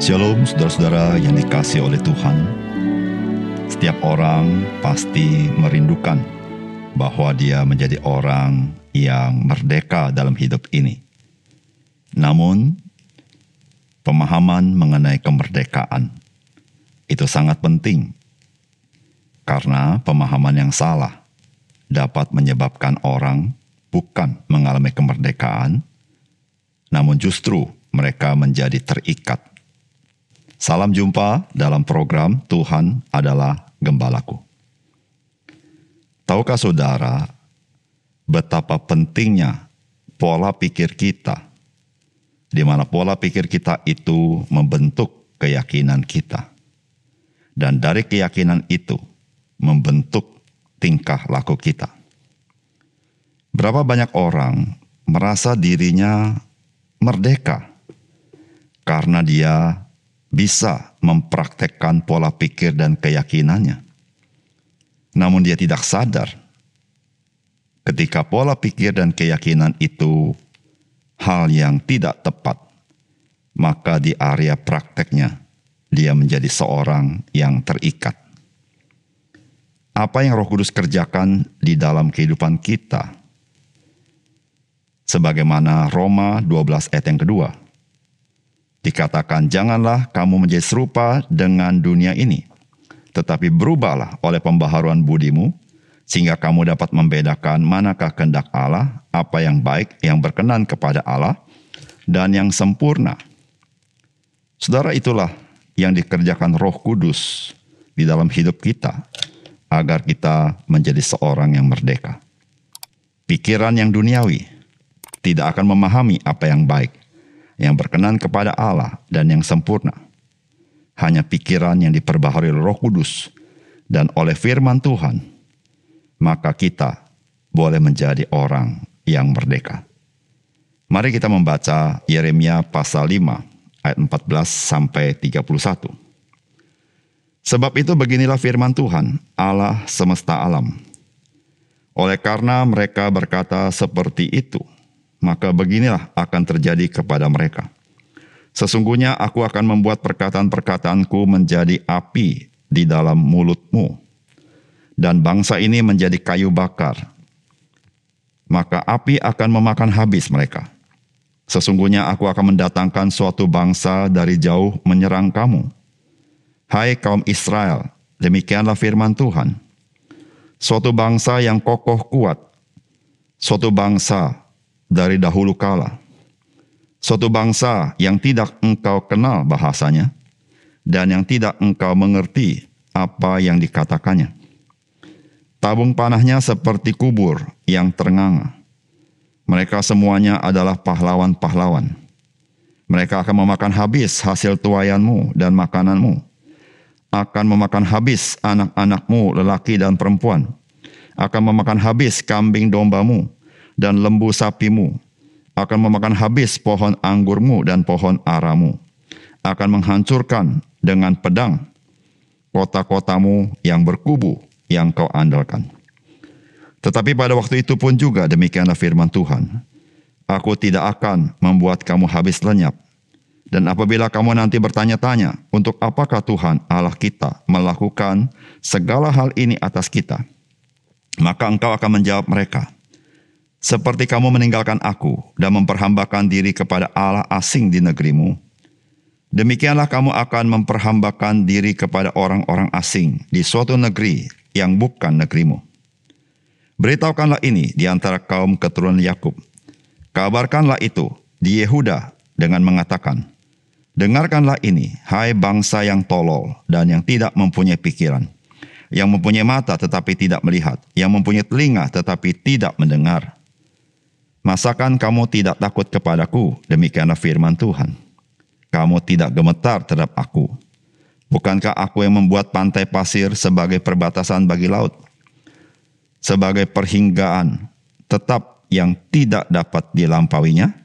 Shalom saudara-saudara yang dikasihi oleh Tuhan. Setiap orang pasti merindukan bahwa dia menjadi orang yang merdeka dalam hidup ini. Namun, pemahaman mengenai kemerdekaan itu sangat penting, karena pemahaman yang salah dapat menyebabkan orang bukan mengalami kemerdekaan, namun justru mereka menjadi terikat. Salam jumpa dalam program Tuhan adalah Gembalaku. Tahukah saudara betapa pentingnya pola pikir kita, di mana pola pikir kita itu membentuk keyakinan kita, dan dari keyakinan itu membentuk tingkah laku kita. Berapa banyak orang merasa dirinya merdeka karena dia bisa mempraktekkan pola pikir dan keyakinannya. Namun dia tidak sadar ketika pola pikir dan keyakinan itu hal yang tidak tepat, maka di area prakteknya dia menjadi seorang yang terikat. Apa yang Roh Kudus kerjakan di dalam kehidupan kita? Sebagaimana Roma 12 ayat yang kedua, dikatakan, janganlah kamu menjadi serupa dengan dunia ini, tetapi berubahlah oleh pembaharuan budimu, sehingga kamu dapat membedakan manakah kehendak Allah, apa yang baik, yang berkenan kepada Allah, dan yang sempurna. Saudara, itulah yang dikerjakan Roh Kudus di dalam hidup kita, agar kita menjadi seorang yang merdeka. Pikiran yang duniawi tidak akan memahami apa yang baik, yang berkenan kepada Allah, dan yang sempurna. Hanya pikiran yang diperbaharui oleh Roh Kudus dan oleh firman Tuhan, maka kita boleh menjadi orang yang merdeka. Mari kita membaca Yeremia pasal 5 ayat 14 sampai 31. Sebab itu beginilah firman Tuhan, Allah semesta alam. Oleh karena mereka berkata seperti itu, maka beginilah akan terjadi kepada mereka. Sesungguhnya aku akan membuat perkataan-perkataanku menjadi api di dalam mulutmu, dan bangsa ini menjadi kayu bakar. Maka api akan memakan habis mereka. Sesungguhnya aku akan mendatangkan suatu bangsa dari jauh menyerang kamu. Hai kaum Israel, demikianlah firman Tuhan. Suatu bangsa yang kokoh kuat, suatu bangsa dari dahulu kala, suatu bangsa yang tidak engkau kenal bahasanya, dan yang tidak engkau mengerti apa yang dikatakannya. Tabung panahnya seperti kubur yang ternganga. Mereka semuanya adalah pahlawan-pahlawan. Mereka akan memakan habis hasil tuaianmu dan makananmu, akan memakan habis anak-anakmu lelaki dan perempuan, akan memakan habis kambing dombamu dan lembu sapimu, akan memakan habis pohon anggurmu dan pohon aramu, akan menghancurkan dengan pedang kota-kotamu yang berkubu yang kau andalkan. Tetapi pada waktu itu pun juga demikianlah firman Tuhan, aku tidak akan membuat kamu habis lenyap. Dan apabila kamu nanti bertanya-tanya, untuk apakah Tuhan Allah kita melakukan segala hal ini atas kita, maka engkau akan menjawab mereka, seperti kamu meninggalkan aku dan memperhambakan diri kepada Allah asing di negerimu, demikianlah kamu akan memperhambakan diri kepada orang-orang asing di suatu negeri yang bukan negerimu. Beritahukanlah ini di antara kaum keturunan Yakub. Kabarkanlah itu di Yehuda dengan mengatakan, dengarkanlah ini, hai bangsa yang tolol dan yang tidak mempunyai pikiran, yang mempunyai mata tetapi tidak melihat, yang mempunyai telinga tetapi tidak mendengar. Masakan kamu tidak takut kepadaku? Demikianlah firman Tuhan. Kamu tidak gemetar terhadap aku. Bukankah aku yang membuat pantai pasir sebagai perbatasan bagi laut? Sebagai perhinggaan tetap yang tidak dapat dilampauinya?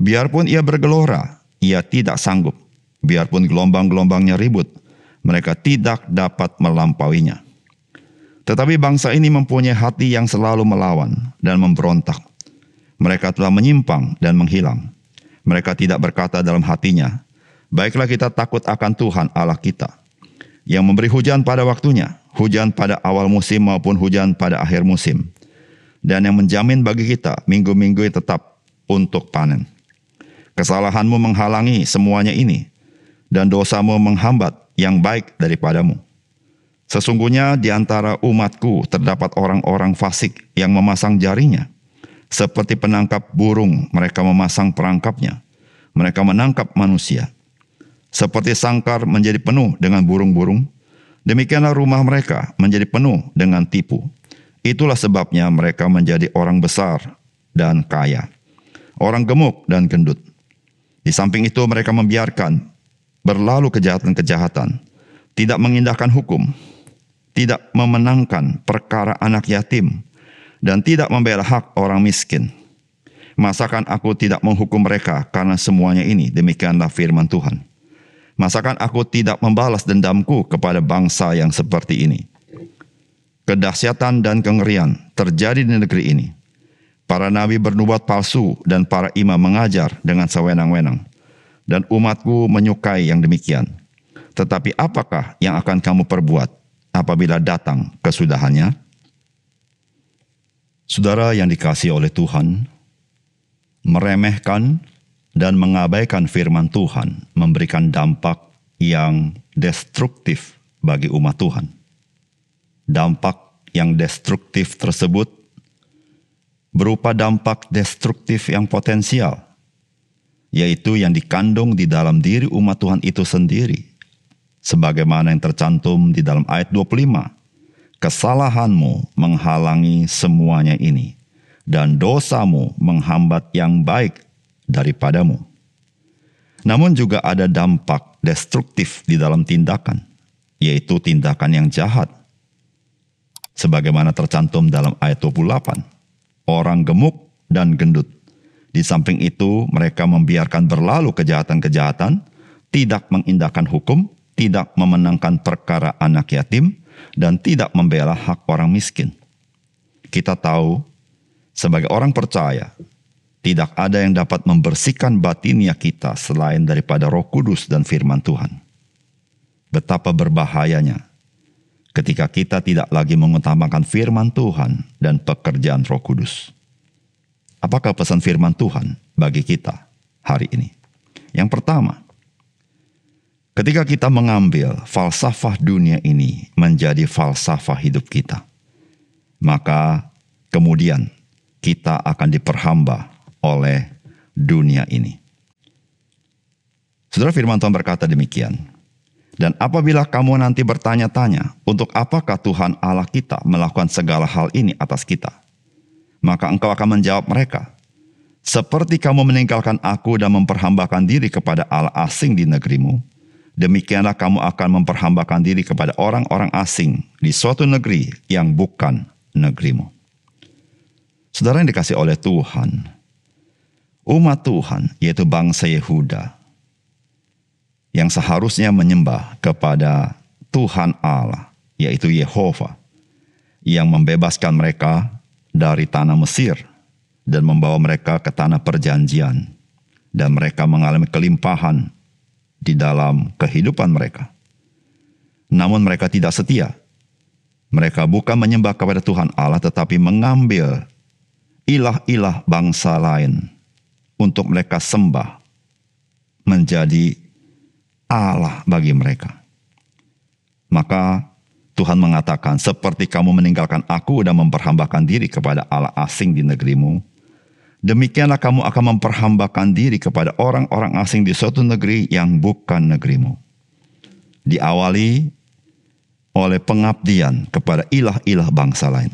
Biarpun ia bergelora, ia tidak sanggup. Biarpun gelombang-gelombangnya ribut, mereka tidak dapat melampauinya. Tetapi bangsa ini mempunyai hati yang selalu melawan dan memberontak. Mereka telah menyimpang dan menghilang. Mereka tidak berkata dalam hatinya, Baiklah kita takut akan Tuhan Allah kita, yang memberi hujan pada waktunya, hujan pada awal musim maupun hujan pada akhir musim, dan yang menjamin bagi kita minggu-minggu yang tetap untuk panen. Kesalahanmu menghalangi semuanya ini, dan dosamu menghambat yang baik daripadamu. Sesungguhnya di antara umatku terdapat orang-orang fasik yang memasang jaringnya. Seperti penangkap burung, mereka memasang perangkapnya. Mereka menangkap manusia. Seperti sangkar menjadi penuh dengan burung-burung, demikianlah rumah mereka menjadi penuh dengan tipu. Itulah sebabnya mereka menjadi orang besar dan kaya, orang gemuk dan gendut. Di samping itu mereka membiarkan berlalu kejahatan-kejahatan, tidak mengindahkan hukum, tidak memenangkan perkara anak yatim, dan tidak membela hak orang miskin. Masakan aku tidak menghukum mereka karena semuanya ini? Demikianlah firman Tuhan. Masakan aku tidak membalas dendamku kepada bangsa yang seperti ini? Kedahsyatan dan kengerian terjadi di negeri ini. Para nabi bernubuat palsu dan para imam mengajar dengan sewenang-wenang. Dan umatku menyukai yang demikian. Tetapi apakah yang akan kamu perbuat apabila datang kesudahannya? Saudara yang dikasihi oleh Tuhan, meremehkan dan mengabaikan firman Tuhan memberikan dampak yang destruktif bagi umat Tuhan. Dampak yang destruktif tersebut berupa dampak destruktif yang potensial, yaitu yang dikandung di dalam diri umat Tuhan itu sendiri. Sebagaimana yang tercantum di dalam ayat 25, kesalahanmu menghalangi semuanya ini, dan dosamu menghambat yang baik daripadamu. Namun juga ada dampak destruktif di dalam tindakan, yaitu tindakan yang jahat. Sebagaimana tercantum dalam ayat 28, orang gemuk dan gendut. Di samping itu mereka membiarkan berlalu kejahatan-kejahatan, tidak mengindahkan hukum, tidak memenangkan perkara anak yatim, dan tidak membela hak orang miskin. Kita tahu, sebagai orang percaya, tidak ada yang dapat membersihkan batinnya kita selain daripada Roh Kudus dan firman Tuhan. Betapa berbahayanya ketika kita tidak lagi mengutamakan firman Tuhan dan pekerjaan Roh Kudus. Apakah pesan firman Tuhan bagi kita hari ini? Yang pertama, ketika kita mengambil falsafah dunia ini menjadi falsafah hidup kita, maka kemudian kita akan diperhamba oleh dunia ini. Saudara, firman Tuhan berkata demikian. Dan apabila kamu nanti bertanya-tanya, untuk apakah Tuhan Allah kita melakukan segala hal ini atas kita? Maka engkau akan menjawab mereka, seperti kamu meninggalkan aku dan memperhambakan diri kepada Allah asing di negerimu, demikianlah kamu akan memperhambakan diri kepada orang-orang asing di suatu negeri yang bukan negerimu. Saudara yang dikasihi oleh Tuhan, umat Tuhan, yaitu bangsa Yehuda, yang seharusnya menyembah kepada Tuhan Allah, yaitu Yehova, yang membebaskan mereka dari tanah Mesir dan membawa mereka ke tanah perjanjian, dan mereka mengalami kelimpahan di dalam kehidupan mereka. Namun mereka tidak setia. Mereka bukan menyembah kepada Tuhan Allah, tetapi mengambil ilah-ilah bangsa lain untuk mereka sembah menjadi Allah bagi mereka. Maka Tuhan mengatakan, seperti kamu meninggalkan aku dan memperhambakan diri kepada Allah asing di negerimu, demikianlah kamu akan memperhambakan diri kepada orang-orang asing di suatu negeri yang bukan negerimu. Diawali oleh pengabdian kepada ilah-ilah bangsa lain.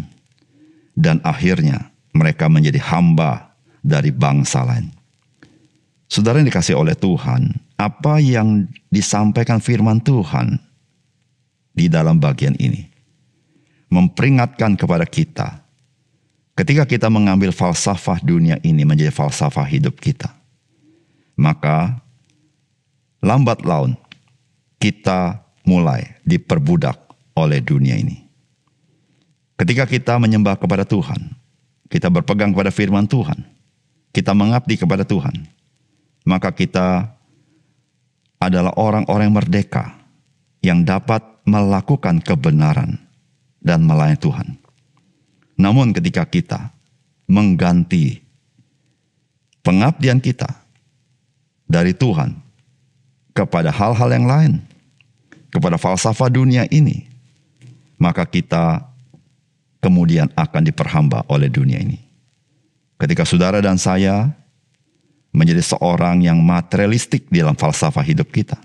Dan akhirnya mereka menjadi hamba dari bangsa lain. Saudara yang dikasihi oleh Tuhan, apa yang disampaikan firman Tuhan di dalam bagian ini memperingatkan kepada kita, ketika kita mengambil falsafah dunia ini menjadi falsafah hidup kita, maka lambat laun kita mulai diperbudak oleh dunia ini. Ketika kita menyembah kepada Tuhan, kita berpegang kepada firman Tuhan, kita mengabdi kepada Tuhan, maka kita adalah orang-orang merdeka yang dapat melakukan kebenaran dan melayani Tuhan. Namun ketika kita mengganti pengabdian kita dari Tuhan kepada hal-hal yang lain, kepada falsafah dunia ini, maka kita kemudian akan diperhamba oleh dunia ini. Ketika saudara dan saya menjadi seorang yang materialistik di dalam falsafah hidup kita,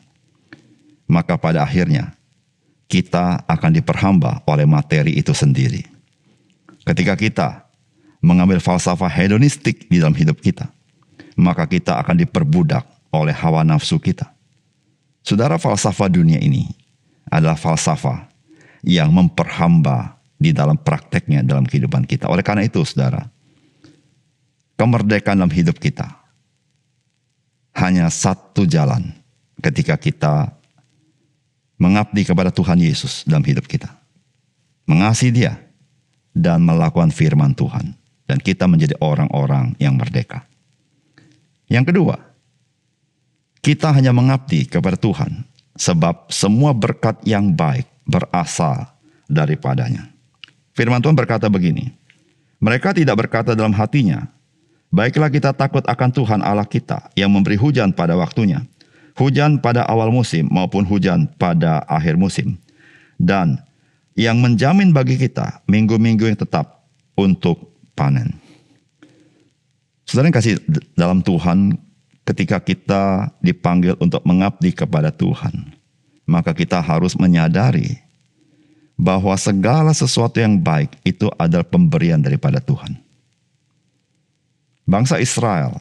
maka pada akhirnya kita akan diperhamba oleh materi itu sendiri. Ketika kita mengambil falsafah hedonistik di dalam hidup kita, maka kita akan diperbudak oleh hawa nafsu kita. Saudara, falsafah dunia ini adalah falsafah yang memperhamba di dalam prakteknya dalam kehidupan kita. Oleh karena itu, saudara, kemerdekaan dalam hidup kita hanya satu jalan ketika kita mengabdi kepada Tuhan Yesus dalam hidup kita. Mengasihi Dia dan melakukan firman Tuhan. Dan kita menjadi orang-orang yang merdeka. Yang kedua, kita hanya mengabdi kepada Tuhan sebab semua berkat yang baik berasal daripadanya. Firman Tuhan berkata begini, mereka tidak berkata dalam hatinya, baiklah kita takut akan Tuhan Allah kita yang memberi hujan pada waktunya, hujan pada awal musim maupun hujan pada akhir musim, dan yang menjamin bagi kita minggu-minggu yang tetap untuk panen. Saudara yang kasih dalam Tuhan, ketika kita dipanggil untuk mengabdi kepada Tuhan, maka kita harus menyadari bahwa segala sesuatu yang baik itu adalah pemberian daripada Tuhan. Bangsa Israel,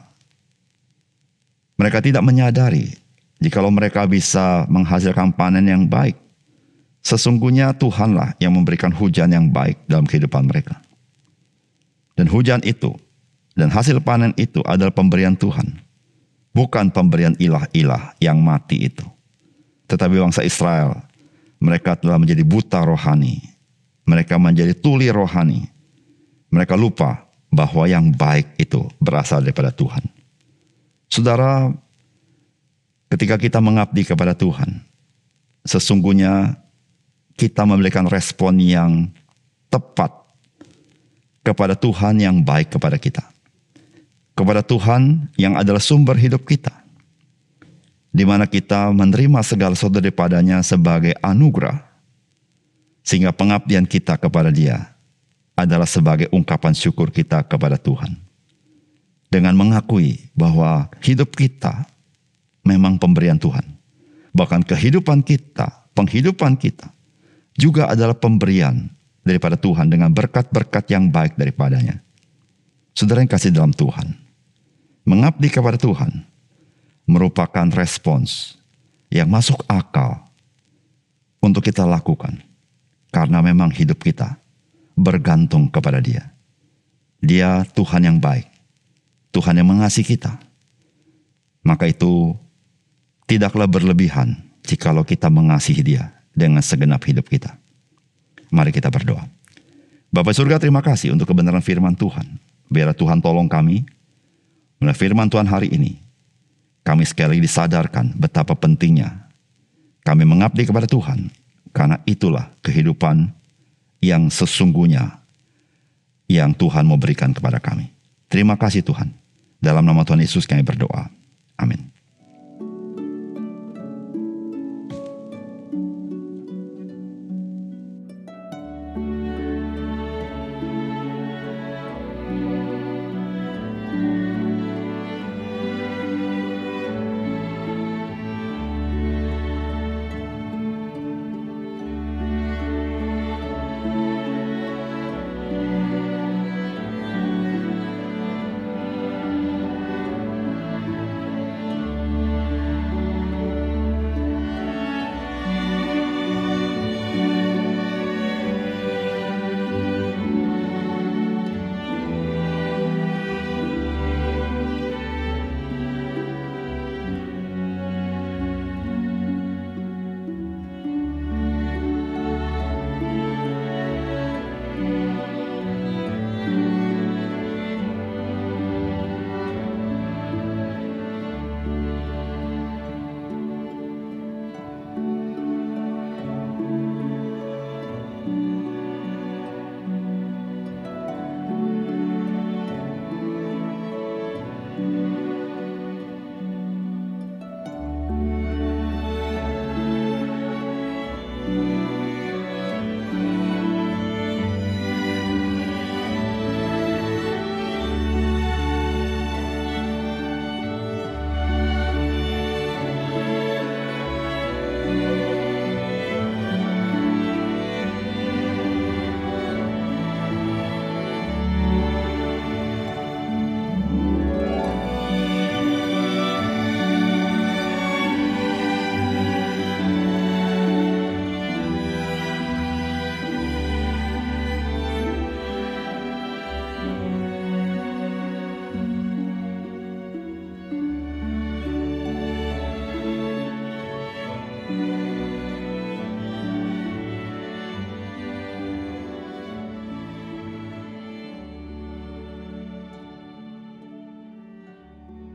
mereka tidak menyadari jikalau mereka bisa menghasilkan panen yang baik. Sesungguhnya Tuhanlah yang memberikan hujan yang baik dalam kehidupan mereka. Dan hujan itu dan hasil panen itu adalah pemberian Tuhan. Bukan pemberian ilah-ilah yang mati itu. Tetapi bangsa Israel, mereka telah menjadi buta rohani. Mereka menjadi tuli rohani. Mereka lupa bahwa yang baik itu berasal daripada Tuhan. Saudara, ketika kita mengabdi kepada Tuhan, sesungguhnya kita memberikan respon yang tepat kepada Tuhan yang baik kepada kita. Kepada Tuhan yang adalah sumber hidup kita. Di mana kita menerima segala sesuatu daripadanya sebagai anugerah. Sehingga pengabdian kita kepada Dia adalah sebagai ungkapan syukur kita kepada Tuhan. Dengan mengakui bahwa hidup kita memang pemberian Tuhan. Bahkan kehidupan kita, penghidupan kita juga adalah pemberian daripada Tuhan dengan berkat-berkat yang baik daripadanya. Saudara yang kasih dalam Tuhan, mengabdi kepada Tuhan merupakan respons yang masuk akal untuk kita lakukan. Karena memang hidup kita bergantung kepada Dia. Dia Tuhan yang baik, Tuhan yang mengasihi kita. Maka itu tidaklah berlebihan jikalau kita mengasihi Dia dengan segenap hidup kita. Mari kita berdoa. Bapa surga, terima kasih untuk kebenaran firman Tuhan. Biar Tuhan tolong kami. Melalui firman Tuhan hari ini, kami sekali lagi disadarkan betapa pentingnya kami mengabdi kepada Tuhan. Karena itulah kehidupan yang sesungguhnya yang Tuhan mau berikan kepada kami. Terima kasih Tuhan. Dalam nama Tuhan Yesus kami berdoa. Amin.